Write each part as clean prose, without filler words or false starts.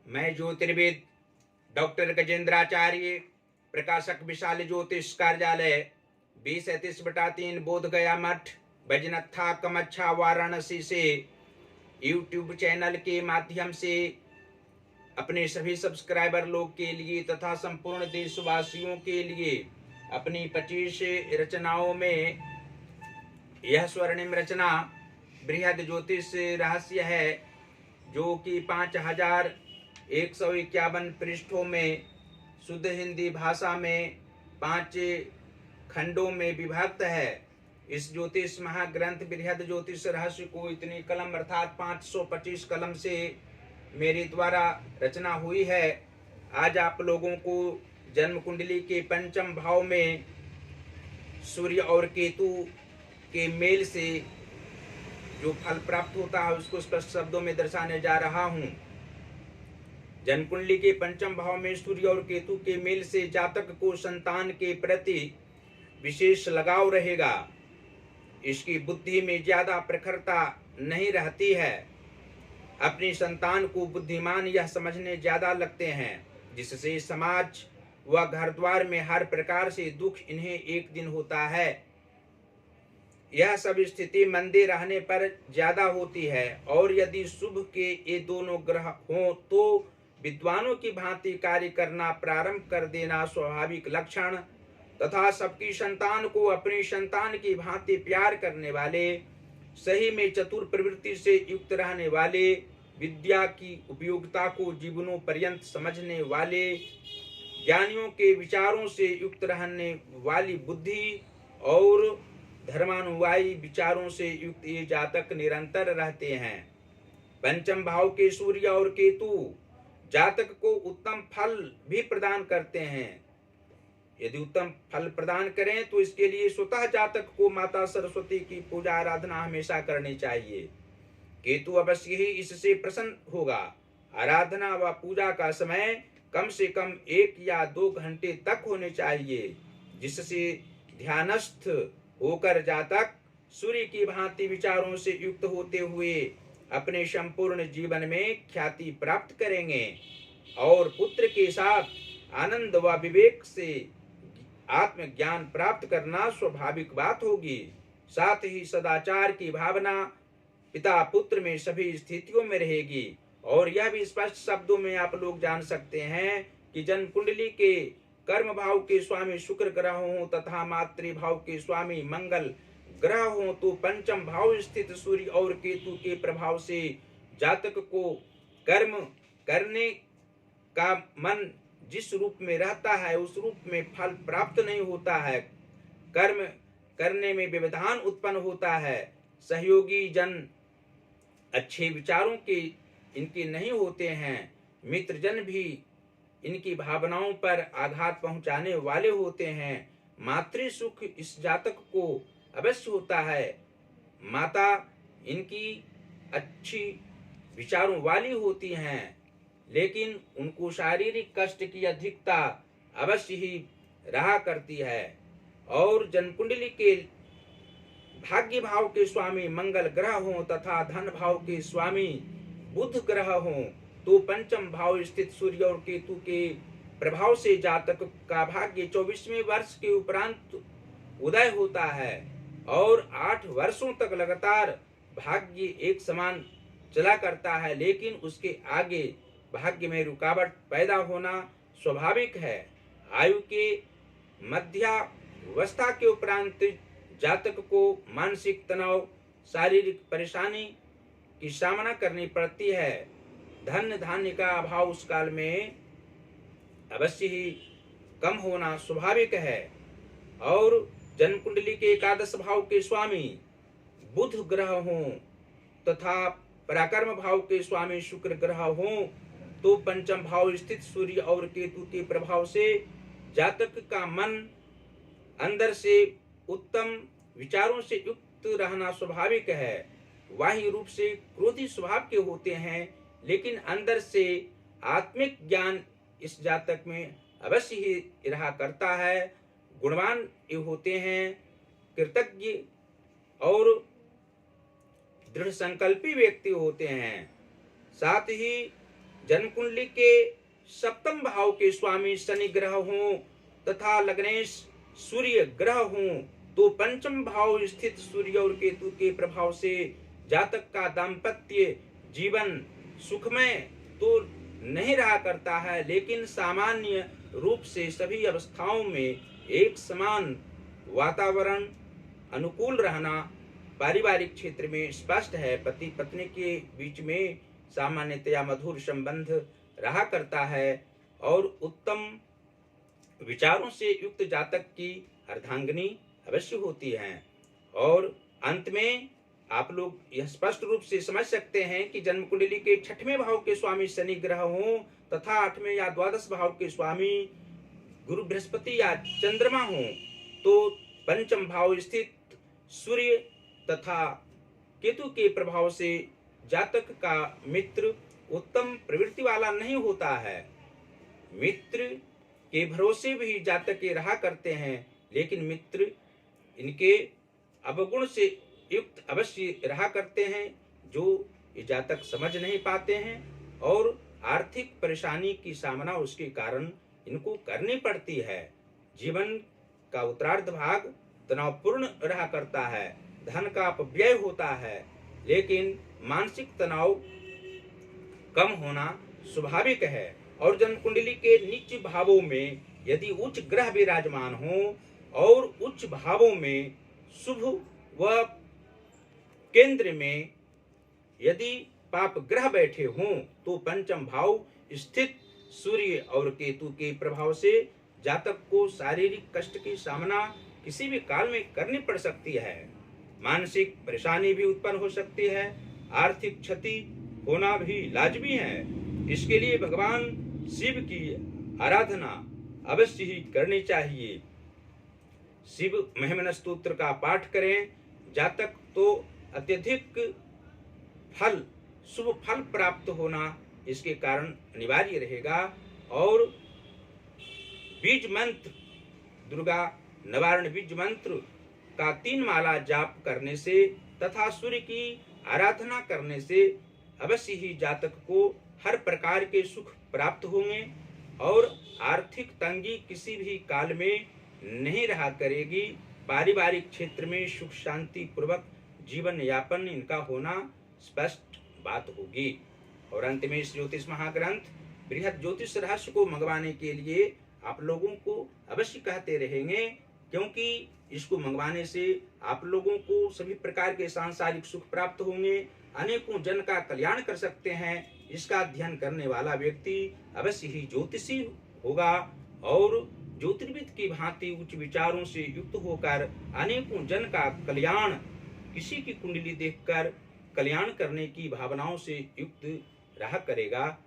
मैं ज्योतिर्विद डॉक्टर गजेंद्राचार्य, प्रकाशक विशाल ज्योतिष कार्यालय 20:33/3 बोध गया मठ, बैजनाथा कमच्छा वाराणसी से यूट्यूब चैनल के माध्यम से अपने सभी सब्सक्राइबर लोग के लिए तथा संपूर्ण देशवासियों के लिए अपनी 25 रचनाओं में यह स्वर्णिम रचना बृहद ज्योतिष रहस्य है, जो कि 5151 पृष्ठों में शुद्ध हिंदी भाषा में 5 खंडों में विभक्त है। इस ज्योतिष महाग्रंथ बृहद ज्योतिष रहस्य को इतनी कलम अर्थात 525 कलम से मेरे द्वारा रचना हुई है। आज आप लोगों को जन्म कुंडली के पंचम भाव में सूर्य और केतु के मेल से जो फल प्राप्त होता है उसको स्पष्ट शब्दों में दर्शाने जा रहा हूं। जन्म कुंडली के पंचम भाव में सूर्य और केतु के मेल से जातक को संतान के प्रति विशेष लगाव रहेगा। इसकी बुद्धि में ज्यादा प्रखरता नहीं रहती है। अपनी संतान को बुद्धिमान यह समझने ज्यादा लगते हैं, जिससे समाज व घर द्वार में हर प्रकार से दुख इन्हें एक दिन होता है। यह सब स्थिति मंदे रहने पर ज्यादा होती है, और यदि शुभ के ये दोनों ग्रह हों तो विद्वानों की भांति कार्य करना प्रारंभ कर देना स्वाभाविक लक्षण तथा सबकी संतान को अपनी संतान की भांति प्यार करने वाले, सही में चतुर प्रवृत्ति से युक्त रहने वाले, विद्या की उपयोगिता को जीवनों पर्यंत समझने वाले, ज्ञानियों के विचारों से युक्त रहने वाली बुद्धि और धर्मानुयायी विचारों से युक्त ये जातक निरंतर रहते हैं। पंचम भाव के सूर्य और केतु जातक को उत्तम फल भी प्रदान करते हैं। यदि उत्तम फल प्रदान करें तो इसके लिए स्वतः जातक को माता सरस्वती की पूजा आराधना हमेशा करनी चाहिए। केतु अवश्य ही इससे प्रसन्न होगा। आराधना व पूजा का समय कम से कम 1 या 2 घंटे तक होने चाहिए, जिससे ध्यानस्थ होकर जातक सूर्य की भांति विचारों से युक्त होते हुए अपने संपूर्ण जीवन में ख्याति प्राप्त करेंगे और पुत्र के साथ आनंद व विवेक से आत्मज्ञान प्राप्त करना स्वाभाविक बात होगी। साथ ही सदाचार की भावना पिता पुत्र में सभी स्थितियों में रहेगी। और यह भी स्पष्ट शब्दों में आप लोग जान सकते हैं कि जन्म कुंडली के कर्म भाव के स्वामी शुक्र ग्रह हो तथा मातृ भाव के स्वामी मंगल ग्रह हो तो पंचम भाव स्थित सूर्य और केतु के प्रभाव से जातक को कर्म करने का मन जिस रूप में रहता है उस रूप में फल प्राप्त नहीं होता है। कर्म करने में व्यवधान उत्पन्न होता है। सहयोगी जन अच्छे विचारों के इनके नहीं होते हैं। मित्र जन भी इनकी भावनाओं पर आघात पहुंचाने वाले होते हैं। मातृ सुख इस जातक को अवश्य होता है। माता इनकी अच्छी विचारों वाली होती हैं, लेकिन उनको शारीरिक कष्ट की अधिकता अवश्य ही रहा करती है। और जन्म कुंडली के भाग्य भाव के स्वामी मंगल ग्रह हो तथा धन भाव के स्वामी बुध ग्रह हो तो पंचम भाव स्थित सूर्य और केतु के प्रभाव से जातक का भाग्य 24वें वर्ष के उपरांत उदय होता है और 8 वर्षों तक लगातार भाग्य एक समान चला करता है, लेकिन उसके आगे भाग्य में रुकावट पैदा होना स्वाभाविक है। आयु के मध्यावस्था के उपरांत जातक को मानसिक तनाव, शारीरिक परेशानी की सामना करनी पड़ती है। धन धान्य का अभाव उस काल में अवश्य ही कम होना स्वाभाविक है। और जन्म कुंडली के एकादश भाव के स्वामी बुध ग्रह हों तथा पराक्रम भाव के स्वामी शुक्र ग्रह हों तो पंचम भाव स्थित सूर्य और केतु के प्रभाव से जातक का मन अंदर से उत्तम विचारों से युक्त रहना स्वाभाविक है। बाह्य रूप से क्रोधी स्वभाव के होते हैं, लेकिन अंदर से आत्मिक ज्ञान इस जातक में अवश्य ही रहा करता है। गुणवान ये होते हैं, कृतज्ञ और दृढ़ संकल्पी व्यक्ति होते हैं। साथ ही जन्म कुंडली के सप्तम भाव के स्वामी शनि ग्रह हों तथा लग्नेश सूर्य ग्रह हों तो पंचम भाव स्थित सूर्य और केतु के प्रभाव से जातक का दाम्पत्य जीवन सुखमय तो नहीं रहा करता है, लेकिन सामान्य रूप से सभी अवस्थाओं में एक समान वातावरण अनुकूल रहना पारिवारिक क्षेत्र में स्पष्ट है। पति पत्नी के बीच में सामान्यतया मधुर संबंध रहा करता है और उत्तम विचारों से युक्त जातक की अर्धांगिनी अवश्य होती है। और अंत में आप लोग यह स्पष्ट रूप से समझ सकते हैं कि जन्म कुंडली के 6वें भाव के स्वामी शनि ग्रह हों तथा 8वें या 12 भाव के स्वामी गुरु बृहस्पति या चंद्रमा हों तो पंचम भाव स्थित सूर्य तथा केतु के प्रभाव से जातक का मित्र उत्तम प्रवृत्ति वाला नहीं होता है। मित्र के भरोसे भी जातक के रहा करते हैं, लेकिन मित्र इनके अवगुण से युक्त अवश्य रहा करते हैं जो ये जातक समझ नहीं पाते हैं और आर्थिक परेशानी की सामना उसके कारण इनको करनी पड़ती है। जीवन का उत्तरार्ध भाग तनावपूर्ण रहा करता है, धन का अपव्यय होता है, लेकिन मानसिक तनाव कम होना स्वाभाविक है। और जन्म कुंडली के नीच भावों में यदि उच्च ग्रह विराजमान हो और उच्च भावों में शुभ व केंद्र में यदि पाप ग्रह बैठे हों तो पंचम भाव स्थित सूर्य और केतु के प्रभाव से जातक को शारीरिक कष्ट की सामना किसी भी काल में करनी पड़ सकती है। मानसिक परेशानी भी उत्पन्न हो सकती है, आर्थिक क्षति होना भी लाजमी है। इसके लिए भगवान शिव की आराधना अवश्य ही करनी चाहिए। शिव महिमन स्तोत्र का पाठ करें। जातक तो अत्यधिक फल शुभ फल प्राप्त होना इसके कारण अनिवार्य रहेगा। और बीज मंत्र दुर्गा निवारण बीज मंत्र का 3 माला जाप करने से तथा सूर्य की आराधना करने से अवश्य ही जातक को हर प्रकार के सुख प्राप्त होंगे और आर्थिक तंगी किसी भी काल में नहीं रहा करेगी। पारिवारिक क्षेत्र में सुख शांति पूर्वक जीवन यापन इनका होना स्पष्ट बात होगी। और अंत में इस ज्योतिष महाग्रंथ बृहद ज्योतिष रहस्य को मंगवाने के लिए आप लोगों को अवश्य कहते रहेंगे, क्योंकि इसको मंगवाने से आप लोगों को सभी प्रकार के सांसारिक सुख प्राप्त होंगे, अनेकों जन का कल्याण कर सकते हैं। इसका अध्ययन करने वाला व्यक्ति अवश्य ही ज्योतिषी होगा और ज्योतिर्विद की भांति उच्च विचारों से युक्त होकर अनेकों जन का कल्याण किसी की कुंडली देखकर कल्याण करने की भावनाओं से युक्त रहा करेगा।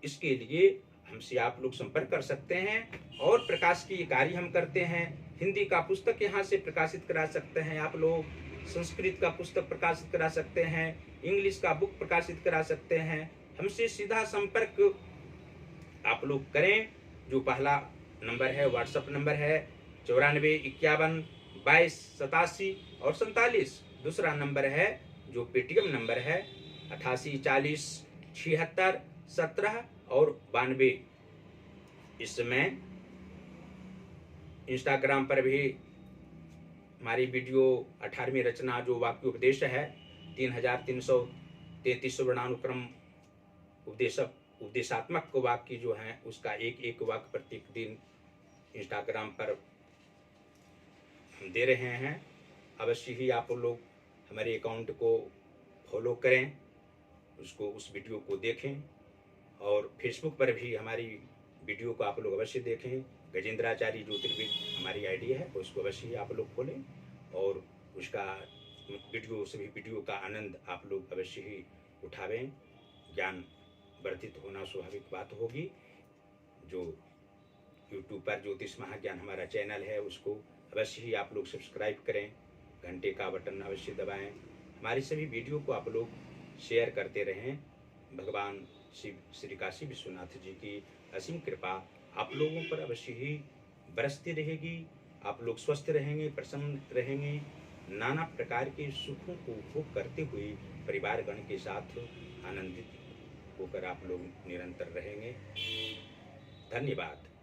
इसके लिए हमसे आप लोग संपर्क कर सकते हैं और प्रकाश की कार्य हम करते हैं। हिंदी का पुस्तक यहाँ से प्रकाशित करा सकते हैं आप लोग, संस्कृत का पुस्तक प्रकाशित करा सकते हैं, इंग्लिश का बुक प्रकाशित करा सकते हैं। हमसे सीधा संपर्क आप लोग करें। जो पहला नंबर है व्हाट्सएप नंबर है 94 51 22 87 और 47। दूसरा नंबर है जो पेटीएम नंबर है 88 40 76 17 और 92। इस समय इंस्टाग्राम पर भी हमारी वीडियो 18वीं रचना जो वाक्योपदेश है 3333 वर्णानुक्रम उपदेशात्मक वाक्य जो हैं उसका एक वाक्य प्रत्येक दिन इंस्टाग्राम पर हम दे रहे हैं। अवश्य ही आप लोग हमारे अकाउंट को फॉलो करें, उस वीडियो को देखें और फेसबुक पर भी हमारी वीडियो को आप लोग अवश्य देखें। गजेंद्राचार्य ज्योतिर्विद हमारी आईडी है, उसको अवश्य आप लोग खोलें और उसका सभी वीडियो का आनंद आप लोग अवश्य ही उठावें। ज्ञान वर्धित होना स्वाभाविक बात होगी। जो यूट्यूब पर ज्योतिष महाज्ञान हमारा चैनल है उसको अवश्य ही आप लोग सब्सक्राइब करें, घंटे का बटन अवश्य दबाएं। हमारी सभी वीडियो को आप लोग शेयर करते रहें। भगवान शिव श्री काशी विश्वनाथ जी की असीम कृपा आप लोगों पर अवश्य ही बरसती रहेगी। आप लोग स्वस्थ रहेंगे, प्रसन्न रहेंगे, नाना प्रकार के सुखों को भोग करते हुए परिवारगण के साथ आनंदित होकर आप लोग निरंतर रहेंगे। धन्यवाद।